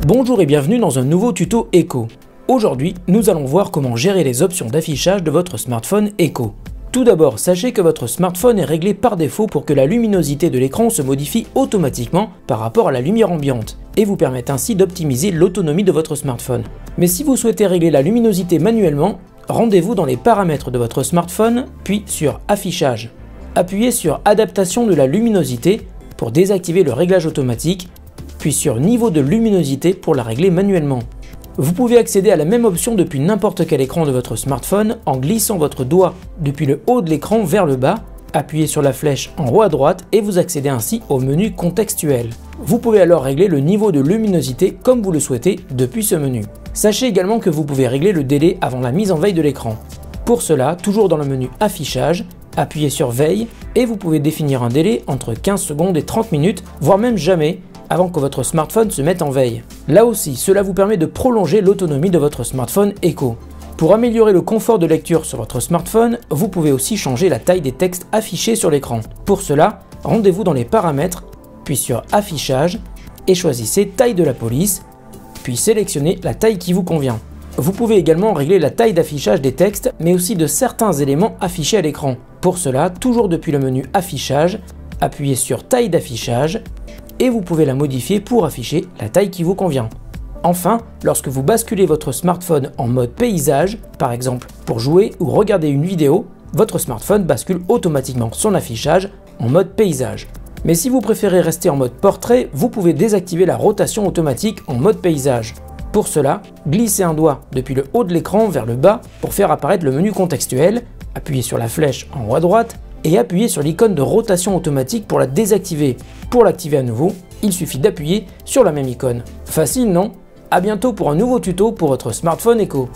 Bonjour et bienvenue dans un nouveau tuto Echo. Aujourd'hui, nous allons voir comment gérer les options d'affichage de votre smartphone Echo. Tout d'abord, sachez que votre smartphone est réglé par défaut pour que la luminosité de l'écran se modifie automatiquement par rapport à la lumière ambiante et vous permette ainsi d'optimiser l'autonomie de votre smartphone. Mais si vous souhaitez régler la luminosité manuellement, rendez-vous dans les paramètres de votre smartphone, puis sur Affichage. Appuyez sur Adaptation de la luminosité pour désactiver le réglage automatique, puis sur Niveau de luminosité pour la régler manuellement. Vous pouvez accéder à la même option depuis n'importe quel écran de votre smartphone en glissant votre doigt depuis le haut de l'écran vers le bas, appuyez sur la flèche en haut à droite et vous accédez ainsi au menu contextuel. Vous pouvez alors régler le niveau de luminosité comme vous le souhaitez depuis ce menu. Sachez également que vous pouvez régler le délai avant la mise en veille de l'écran. Pour cela, toujours dans le menu Affichage, appuyez sur Veille et vous pouvez définir un délai entre 15 secondes et 30 minutes, voire même jamais, avant que votre smartphone se mette en veille. Là aussi, cela vous permet de prolonger l'autonomie de votre smartphone Echo. Pour améliorer le confort de lecture sur votre smartphone, vous pouvez aussi changer la taille des textes affichés sur l'écran. Pour cela, rendez-vous dans les paramètres, puis sur Affichage et choisissez Taille de la police, puis sélectionnez la taille qui vous convient. Vous pouvez également régler la taille d'affichage des textes, mais aussi de certains éléments affichés à l'écran. Pour cela, toujours depuis le menu Affichage, appuyez sur Taille d'affichage et vous pouvez la modifier pour afficher la taille qui vous convient. Enfin, lorsque vous basculez votre smartphone en mode paysage, par exemple pour jouer ou regarder une vidéo, votre smartphone bascule automatiquement son affichage en mode paysage. Mais si vous préférez rester en mode portrait, vous pouvez désactiver la rotation automatique en mode paysage. Pour cela, glissez un doigt depuis le haut de l'écran vers le bas pour faire apparaître le menu contextuel, appuyez sur la flèche en haut à droite et appuyez sur l'icône de rotation automatique pour la désactiver. Pour l'activer à nouveau, il suffit d'appuyer sur la même icône. Facile, non? À bientôt pour un nouveau tuto pour votre smartphone Echo.